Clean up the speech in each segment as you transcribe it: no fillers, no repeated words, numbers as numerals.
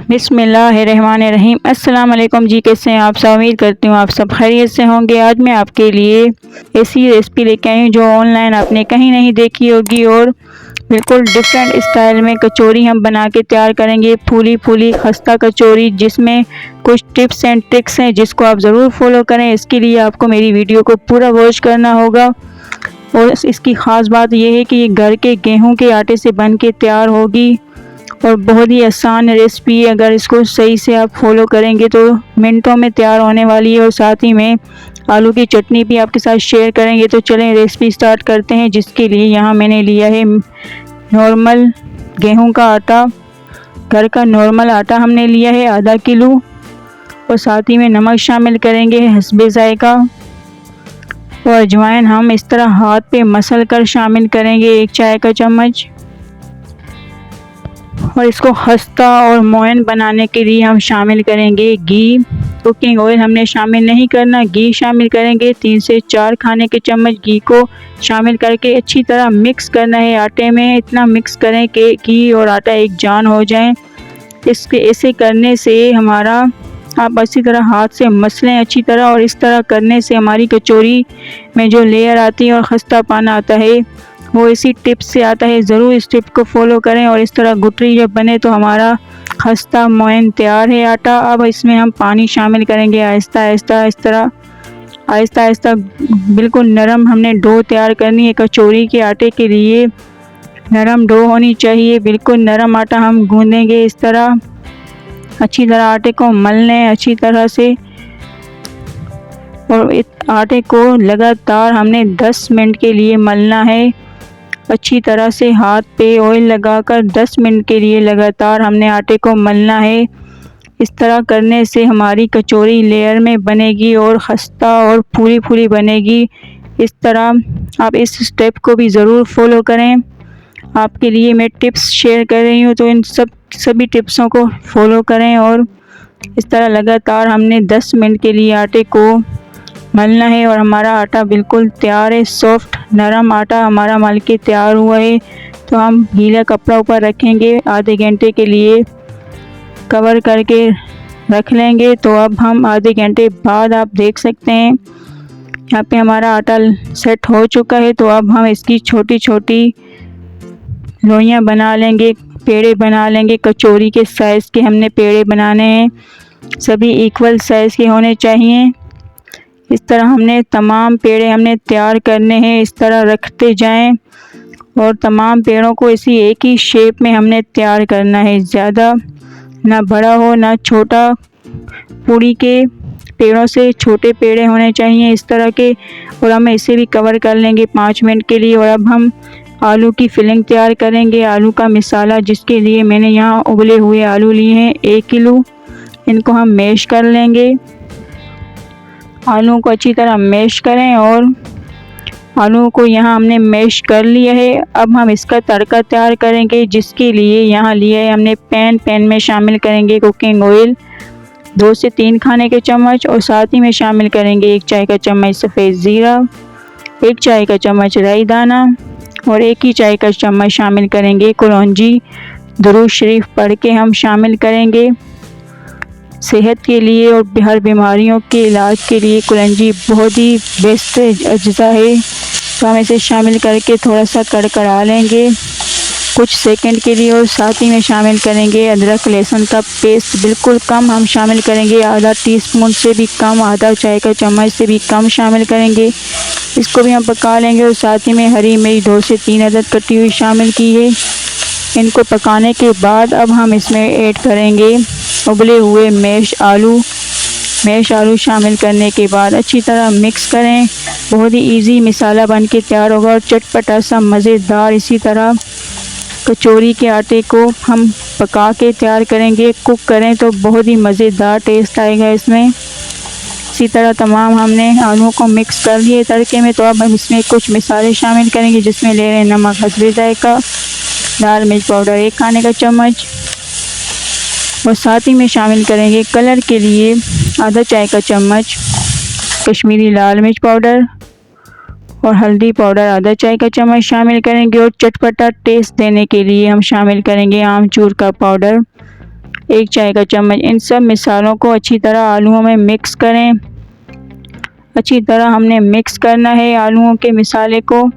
बिस्मिल्लाहिर्रहमानिर्रहीम। अस्सलाम वालेकुम जी, कैसे हैं आप सब? उम्मीद करती हूँ आप सब खैरियत से होंगे। आज मैं आपके लिए ऐसी रेसिपी लेके आई हूँ जो ऑनलाइन आपने कहीं नहीं देखी होगी और बिल्कुल डिफरेंट स्टाइल में कचौरी हम बना के तैयार करेंगे। फूली फूली खस्ता कचौरी, जिसमें कुछ टिप्स एंड ट्रिक्स हैं जिसको आप ज़रूर फॉलो करें। इसके लिए आपको मेरी वीडियो को पूरा वॉच करना होगा। और इसकी ख़ास बात यह है कि ये घर के गेहूँ के आटे से बन के तैयार होगी और बहुत ही आसान रेसिपी है। अगर इसको सही से आप फॉलो करेंगे तो मिनटों में तैयार होने वाली है। और साथ ही में आलू की चटनी भी आपके साथ शेयर करेंगे। तो चलें रेसिपी स्टार्ट करते हैं। जिसके लिए यहाँ मैंने लिया है नॉर्मल गेहूं का आटा। घर का नॉर्मल आटा हमने लिया है आधा किलो। और साथ ही में नमक शामिल करेंगे हस्बे जायका। और अजवाइन हम इस तरह हाथ पे मसल कर शामिल करेंगे 1 चाय का चम्मच। और इसको खस्ता और मोयन बनाने के लिए हम शामिल करेंगे घी। कुकिंग ऑयल हमने शामिल नहीं करना, घी शामिल करेंगे 3 से 4 खाने के चम्मच। घी को शामिल करके अच्छी तरह मिक्स करना है आटे में। इतना मिक्स करें कि घी और आटा एक जान हो जाए। इसके ऐसे करने से हमारा, आप अच्छी तरह हाथ से मसलें अच्छी तरह, और इस तरह करने से हमारी कचौरी में जो लेयर आती है और खस्ता पाना आता है वो इसी टिप से आता है। ज़रूर इस टिप को फॉलो करें। और इस तरह गुटरी जब बने तो हमारा खस्ता मोयन तैयार है आटा। अब इसमें हम पानी शामिल करेंगे आहिस्ता आहिस्ता। इस तरह आहिस्ता आहिस्ता बिल्कुल नरम हमने डो तैयार करनी है। कचौरी के आटे के लिए नरम डो होनी चाहिए। बिल्कुल नरम आटा हम गूंदेंगे इस तरह। अच्छी तरह आटे को मल लें अच्छी तरह से। और इस आटे को लगातार हमने 10 मिनट के लिए मलना है। अच्छी तरह से हाथ पे ऑयल लगाकर 10 मिनट के लिए लगातार हमने आटे को मलना है। इस तरह करने से हमारी कचौरी लेयर में बनेगी और खस्ता और फूली फूली बनेगी। इस तरह आप इस स्टेप को भी ज़रूर फॉलो करें। आपके लिए मैं टिप्स शेयर कर रही हूँ, तो इन सभी टिप्सों को फॉलो करें। और इस तरह लगातार हमने 10 मिनट के लिए आटे को मलना है। और हमारा आटा बिल्कुल तैयार है। सॉफ्ट नरम आटा हमारा मल के तैयार हुआ है। तो हम गीला कपड़ा ऊपर रखेंगे, आधे घंटे के लिए कवर करके रख लेंगे। तो अब हम आधे घंटे बाद आप देख सकते हैं यहाँ पे हमारा आटा सेट हो चुका है। तो अब हम इसकी छोटी छोटी लोइयाँ बना लेंगे, पेड़े बना लेंगे। कचौरी के साइज़ के हमने पेड़े बनाने हैं, सभी इक्वल साइज़ के होने चाहिए। इस तरह हमने तमाम पेड़े हमने तैयार करने हैं। इस तरह रखते जाएं और तमाम पेड़ों को इसी एक ही शेप में हमने तैयार करना है। ज़्यादा ना बड़ा हो ना छोटा। पूरी के पेड़ों से छोटे पेड़े होने चाहिए इस तरह के। और हम इसे भी कवर कर लेंगे 5 मिनट के लिए। और अब हम आलू की फिलिंग तैयार करेंगे। आलू का मसाला, जिसके लिए मैंने यहाँ उबले हुए आलू लिए हैं 1 किलो। इनको हम मैश कर लेंगे। आलू को अच्छी तरह मैश करें। और आलू को यहाँ हमने मैश कर लिया है। अब हम इसका तड़का तैयार करेंगे। जिसके लिए यहाँ लिया है हमने पैन में शामिल करेंगे कुकिंग ऑयल 2 से 3 खाने के चम्मच। और साथ ही में शामिल करेंगे 1 चाय का चम्मच सफ़ेद ज़ीरा, 1 चाय का चम्मच राई दाना और 1 ही चाय का चम्मच शामिल करेंगे कलौंजी। दुरूद शरीफ पढ़ के हम शामिल करेंगे। सेहत के लिए और हर बीमारियों के इलाज के लिए कलौंजी बहुत ही बेस्ट अज्जा है। तो हम इसे शामिल करके थोड़ा सा कड़कड़ा लेंगे कुछ सेकंड के लिए। और साथ ही में शामिल करेंगे अदरक लहसुन का पेस्ट। बिल्कुल कम हम शामिल करेंगे, आधा टीस्पून से भी कम, आधा चाय का चम्मच से भी कम शामिल करेंगे। इसको भी हम पका लेंगे। और साथ ही में हरी मिर्च 2 से 3 अदद कटी हुई शामिल की है। इनको पकाने के बाद अब हम इसमें ऐड करेंगे उबले हुए मैश आलू शामिल करने के बाद अच्छी तरह मिक्स करें। बहुत ही इजी मसाला बन के तैयार होगा और चटपटा सा मज़ेदार। इसी तरह कचौरी के आटे को हम पका के तैयार करेंगे। कुक करें तो बहुत ही मज़ेदार टेस्ट आएगा इसमें। इसी तरह तमाम हमने आलू को मिक्स कर लिए तड़के में। तो अब हम इसमें कुछ मसाले शामिल करेंगे, जिसमें ले रहे हैं नमक हस्बे जायका, लाल मिर्च पाउडर 1 खाने का चम्मच। और साथ ही में शामिल करेंगे कलर के लिए आधा चाय का चम्मच कश्मीरी लाल मिर्च पाउडर और हल्दी पाउडर आधा चाय का चम्मच शामिल करेंगे। और चटपटा टेस्ट देने के लिए हम शामिल करेंगे आमचूर का पाउडर 1 चाय का चम्मच। इन सब मिसालों को अच्छी तरह आलूओं में मिक्स करें। अच्छी तरह हमने मिक्स करना है आलूओं के मिसाले को।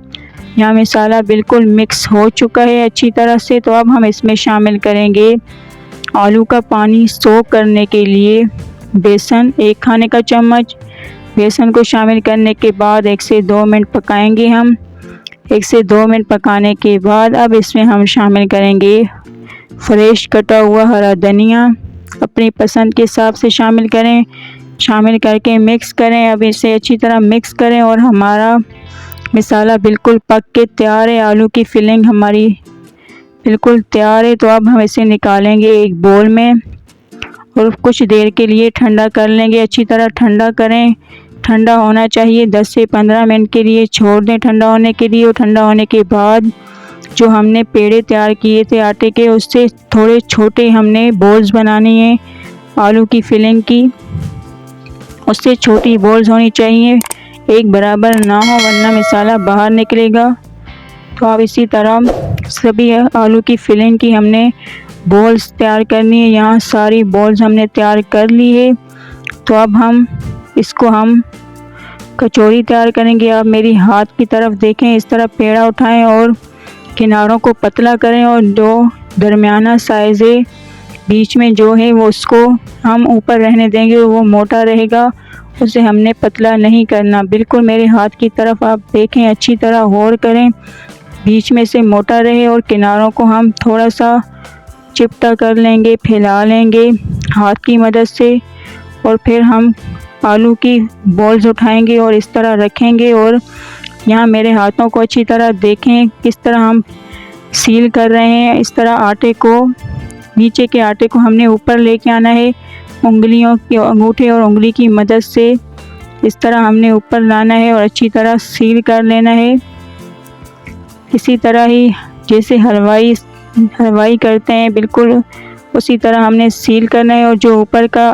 यहाँ मिसाला बिल्कुल मिक्स हो चुका है अच्छी तरह से। तो अब हम इसमें शामिल करेंगे आलू का पानी सोख करने के लिए बेसन, 1 खाने का चम्मच। बेसन को शामिल करने के बाद 1 से 2 मिनट पकाएंगे हम। 1 से 2 मिनट पकाने के बाद अब इसमें हम शामिल करेंगे फ्रेश कटा हुआ हरा धनिया। अपनी पसंद के हिसाब से शामिल करें। शामिल करके मिक्स करें। अब इसे अच्छी तरह मिक्स करें और हमारा मिसाला बिल्कुल पक के तैयार है। आलू की फिलिंग हमारी बिल्कुल तैयार है। तो अब हम इसे निकालेंगे एक बोल में और कुछ देर के लिए ठंडा कर लेंगे। अच्छी तरह ठंडा करें। ठंडा होना चाहिए। 10 से 15 मिनट के लिए छोड़ दें ठंडा होने के लिए। और ठंडा होने के बाद जो हमने पेड़े तैयार किए थे आटे के, उससे थोड़े छोटे हमने बॉल्स बनानी है आलू की फिलिंग की। उससे छोटी बॉल्स होनी चाहिए, एक बराबर ना हो वरना मिसाला बाहर निकलेगा। तो अब इसी तरह सभी आलू की फिलिंग की हमने बॉल्स तैयार करनी है। यहाँ सारी बॉल्स हमने तैयार कर ली है। तो अब हम इसको कचौरी तैयार करेंगे। आप मेरी हाथ की तरफ देखें, इस तरह पेड़ा उठाएं और किनारों को पतला करें और जो दरमियाना साइज़ है बीच में जो है वो उसको हम ऊपर रहने देंगे और वो मोटा रहेगा। उसे हमने पतला नहीं करना। बिल्कुल मेरे हाथ की तरफ आप देखें, अच्छी तरह गौर करें, बीच में से मोटा रहे और किनारों को हम थोड़ा सा चिपटा कर लेंगे, फैला लेंगे हाथ की मदद से। और फिर हम आलू की बॉल्स उठाएंगे और इस तरह रखेंगे। और यहाँ मेरे हाथों को अच्छी तरह देखें किस तरह हम सील कर रहे हैं। इस तरह आटे को, नीचे के आटे को हमने ऊपर लेके आना है उंगलियों के, अंगूठे और उंगली की मदद से इस तरह हमने ऊपर लाना है और अच्छी तरह सील कर लेना है। इसी तरह ही जैसे हलवाई करते हैं बिल्कुल उसी तरह हमने सील करना है। और जो ऊपर का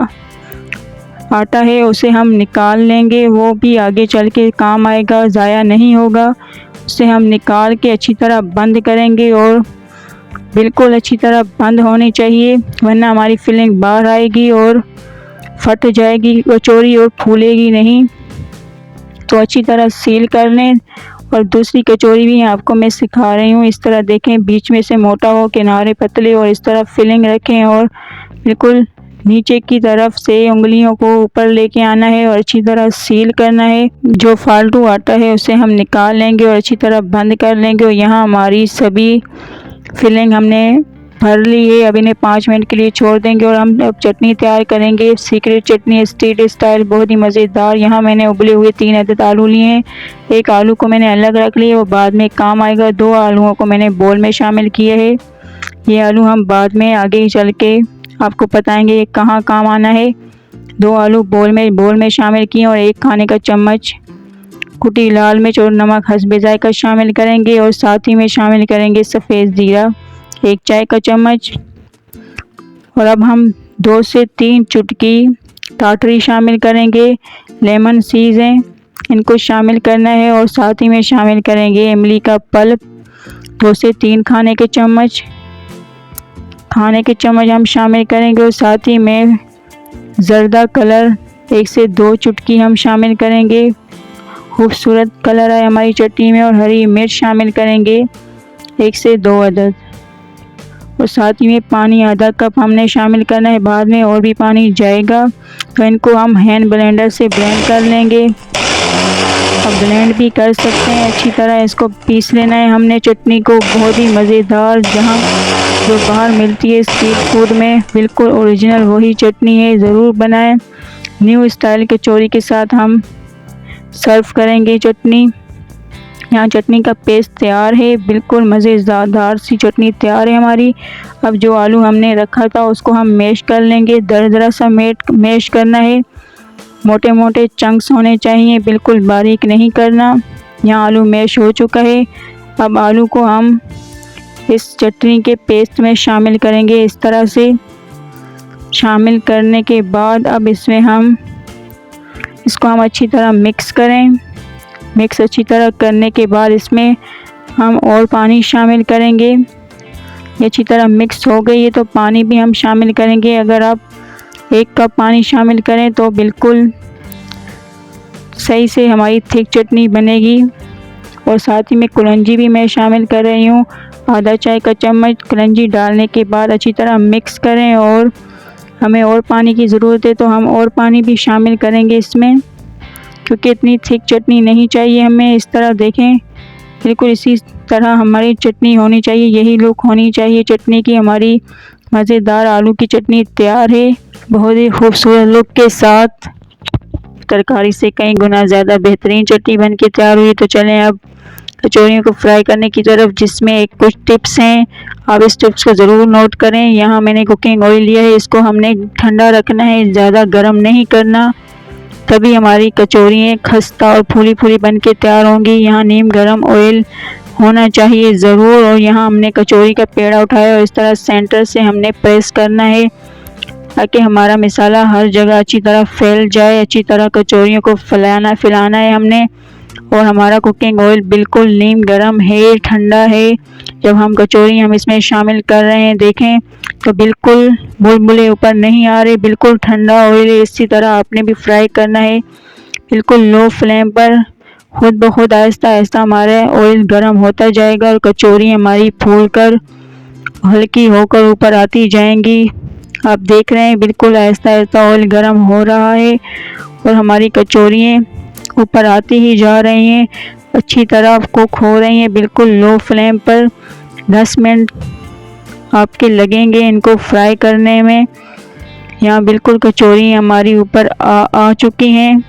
आटा है उसे हम निकाल लेंगे, वो भी आगे चल के काम आएगा, ज़ाया नहीं होगा। उसे हम निकाल के अच्छी तरह बंद करेंगे और बिल्कुल अच्छी तरह बंद होनी चाहिए वरना हमारी फिलिंग बाहर आएगी और फट जाएगी कचौरी और फूलेगी नहीं। तो अच्छी तरह सील कर लें। और दूसरी कचौरी भी आपको मैं सिखा रही हूँ। इस तरह देखें, बीच में से मोटा हो, किनारे पतले और इस तरह फिलिंग रखें और बिल्कुल नीचे की तरफ से उंगलियों को ऊपर लेके आना है और अच्छी तरह सील करना है। जो फालतू आटा है उसे हम निकाल लेंगे और अच्छी तरह बंद कर लेंगे। और यहाँ हमारी सभी फिलिंग हमने भर ली है। अब इन्हें 5 मिनट के लिए छोड़ देंगे और हम अब चटनी तैयार करेंगे। सीक्रेट चटनी स्ट्रीट स्टाइल, बहुत ही मज़ेदार। यहाँ मैंने उबले हुए 3 अदद आलू लिए हैं। एक आलू को मैंने अलग रख लिया, वो बाद में काम आएगा। 2 आलूओं को मैंने बोल में शामिल किया है। ये आलू हम बाद में आगे ही चल के आपको बताएंगे ये कहाँ काम आना है। 2 आलू बोल में शामिल किए और 1 खाने का चम्मच कुटी लाल मिर्च और नमक हस्बे जायका शामिल करेंगे। और साथ ही में शामिल करेंगे सफ़ेद ज़ीरा 1 चाय का चम्मच। और अब हम 2 से 3 चुटकी टाटरी शामिल करेंगे। लेमन सीड्स हैं, इनको शामिल करना है। और साथ ही में शामिल करेंगे इमली का पल्प 2 से 3 खाने के चम्मच हम शामिल करेंगे। और साथ ही में ज़र्दा कलर 1 से 2 चुटकी हम शामिल करेंगे। खूबसूरत कलर है हमारी चटनी में। और हरी मिर्च शामिल करेंगे 1 से 2 अदद। और साथ ही में पानी आधा कप हमने शामिल करना है, बाद में और भी पानी जाएगा। तो इनको हम हैंड ब्लेंडर से ब्लेंड कर लेंगे। अब ब्लेंड भी कर सकते हैं, अच्छी तरह इसको पीस लेना है हमने चटनी को। बहुत ही मज़ेदार, जहाँ जो बाहर मिलती है स्ट्रीट फूड में बिल्कुल ओरिजिनल वही चटनी है, ज़रूर बनाएं। न्यू स्टाइल कचौरी के साथ हम सर्व करेंगे चटनी। यहाँ चटनी का पेस्ट तैयार है, बिल्कुल मज़ेदार सी चटनी तैयार है हमारी। अब जो आलू हमने रखा था उसको हम मैश कर लेंगे। दरदरा सा मैश करना है, मोटे मोटे चंक्स होने चाहिए, बिल्कुल बारीक नहीं करना। यहाँ आलू मैश हो चुका है। अब आलू को हम इस चटनी के पेस्ट में शामिल करेंगे। इस तरह से शामिल करने के बाद अब इसमें इसको हम अच्छी तरह मिक्स करें। मिक्स अच्छी तरह करने के बाद इसमें हम और पानी शामिल करेंगे। ये अच्छी तरह मिक्स हो गई है तो पानी भी हम शामिल करेंगे। अगर आप 1 कप पानी शामिल करें तो बिल्कुल सही से हमारी थिक चटनी बनेगी। और साथ ही में कलौंजी भी मैं शामिल कर रही हूँ। आधा चाय का चम्मच कलौंजी डालने के बाद अच्छी तरह मिक्स करें। और हमें और पानी की ज़रूरत है तो हम और पानी भी शामिल करेंगे इसमें, क्योंकि इतनी थिक चटनी नहीं चाहिए हमें। इस तरह देखें, बिल्कुल इसी तरह हमारी चटनी होनी चाहिए, यही लुक होनी चाहिए चटनी की। हमारी मज़ेदार आलू की चटनी तैयार है, बहुत ही खूबसूरत लुक के साथ। तरकारी से कई गुना ज़्यादा बेहतरीन चटनी बन के तैयार हुई। तो चलें अब कचौरियों को फ्राई करने की तरफ, जिसमें कुछ टिप्स हैं, आप इस टिप्स को ज़रूर नोट करें। यहाँ मैंने कुकिंग ऑयल लिया है, इसको हमने ठंडा रखना है, ज़्यादा गर्म नहीं करना, तभी हमारी कचौरियाँ खस्ता और फूली फूली बन के तैयार होंगी। यहाँ नीम गर्म ऑयल होना चाहिए ज़रूर। और यहाँ हमने कचौरी का पेड़ा उठाया और इस तरह सेंटर से हमने प्रेस करना है ताकि हमारा मसाला हर जगह अच्छी तरह फैल जाए। अच्छी तरह कचौरियों को फैलाना है हमने। और हमारा कुकिंग ऑयल बिल्कुल नीम गर्म है, ठंडा है। जब हम कचौरी इसमें शामिल कर रहे हैं, देखें तो बिल्कुल बुलबुले ऊपर नहीं आ रहे, बिल्कुल ठंडा ऑयल है। इसी तरह आपने भी फ्राई करना है, बिल्कुल लो फ्लेम पर। खुद ब खुद आहिस्ता आहिस्ता हमारा ऑयल गर्म होता जाएगा और कचौरी हमारी फूलकर हल्की होकर ऊपर आती जाएंगी। आप देख रहे हैं बिल्कुल आहिस्ता आहिस्ता ऑयल गर्म हो रहा है और हमारी कचौरियाँ ऊपर आती ही जा रही हैं, अच्छी तरह कुक हो रही हैं, बिल्कुल लो फ्लेम पर। 10 मिनट आपके लगेंगे इनको फ्राई करने में। यहाँ बिल्कुल कचौरी हमारी ऊपर आ चुकी हैं।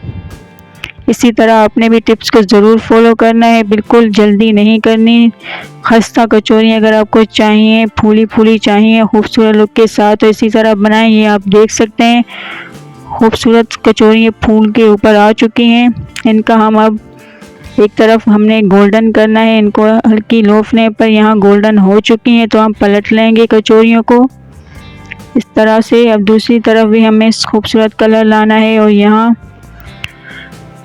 इसी तरह आपने भी टिप्स को ज़रूर फॉलो करना है, बिल्कुल जल्दी नहीं करनी। खस्ता कचौरी अगर आपको चाहिए, फूली फूली चाहिए खूबसूरत लुक के साथ, तो इसी तरह बनाएं। ये आप देख सकते हैं खूबसूरत कचौरी फूल के ऊपर आ चुकी हैं। इनका हम अब एक तरफ हमने गोल्डन करना है, इनको हल्की लो फ्लेम पर। यहाँ गोल्डन हो चुकी हैं तो हम पलट लेंगे कचौरियों को इस तरह से। अब दूसरी तरफ भी हमें खूबसूरत कलर लाना है और यहाँ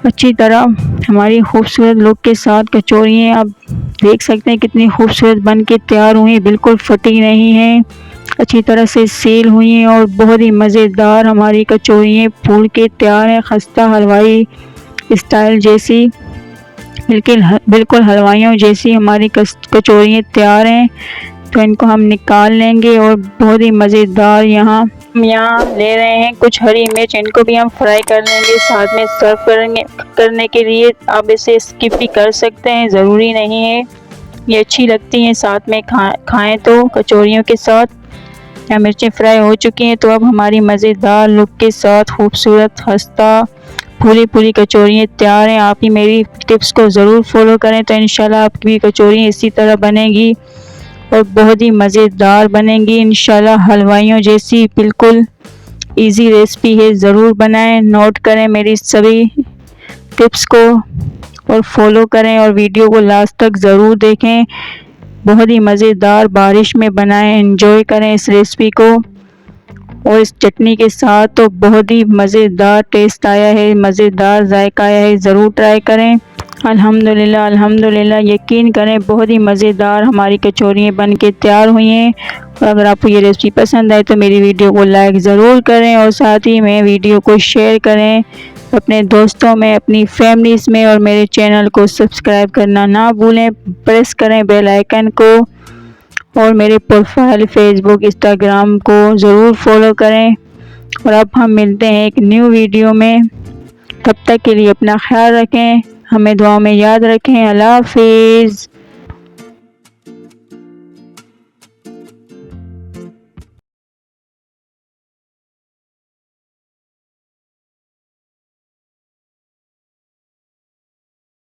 अच्छी तरह हमारी खूबसूरत लुक के साथ कचौरियाँ आप देख सकते हैं कितनी खूबसूरत बन के तैयार हुई, बिल्कुल फटी नहीं हैं, अच्छी तरह से सेल हुई हैं और बहुत ही मज़ेदार हमारी कचौरियाँ फूल के तैयार हैं। खस्ता हलवाई स्टाइल जैसी, बिल्कुल हलवाइयों जैसी हमारी कचौरियाँ तैयार हैं। तो इनको हम निकाल लेंगे और बहुत ही मज़ेदार यहाँ ले रहे हैं कुछ हरी मिर्च, इनको भी हम फ्राई कर लेंगे साथ में सर्व करने के लिए। आप इसे स्किप भी कर सकते हैं, ज़रूरी नहीं है, ये अच्छी लगती हैं साथ में खाएं तो कचौरियों के साथ। यहाँ मिर्चें फ्राई हो चुकी हैं तो अब हमारी मज़ेदार लुक के साथ खूबसूरत खस्ता पूरी पूरी कचौरियाँ तैयार हैं। आप ही मेरी टिप्स को ज़रूर फॉलो करें तो इंशाल्लाह आपकी भी कचौरियाँ इसी तरह बनेगी और बहुत ही मज़ेदार बनेंगी इंशाल्लाह, हलवाइयों जैसी। बिल्कुल इजी रेसिपी है, ज़रूर बनाएं, नोट करें मेरी सभी टिप्स को और फॉलो करें और वीडियो को लास्ट तक ज़रूर देखें। बहुत ही मज़ेदार बारिश में बनाएं, एंजॉय करें इस रेसिपी को। और इस चटनी के साथ तो बहुत ही मज़ेदार टेस्ट आया है, मज़ेदार जायका आया है, ज़रूर ट्राई करें। अल्हम्दुलिल्लाह अल्हम्दुलिल्लाह, यकीन करें बहुत ही मज़ेदार हमारी कचौरियाँ बन के तैयार हुई हैं। और अगर आपको ये रेसिपी पसंद आए तो मेरी वीडियो को लाइक ज़रूर करें और साथ ही में वीडियो को शेयर करें अपने दोस्तों में, अपनी फैमिलीज़ में, और मेरे चैनल को सब्सक्राइब करना ना भूलें। प्रेस करें बेल आइकन को और मेरे प्रोफाइल फेसबुक इंस्टाग्राम को ज़रूर फॉलो करें। और अब हम मिलते हैं एक न्यू वीडियो में, तब तक के लिए अपना ख्याल रखें, हमें दुआ में याद रखें। अल्लाह हाफिज़।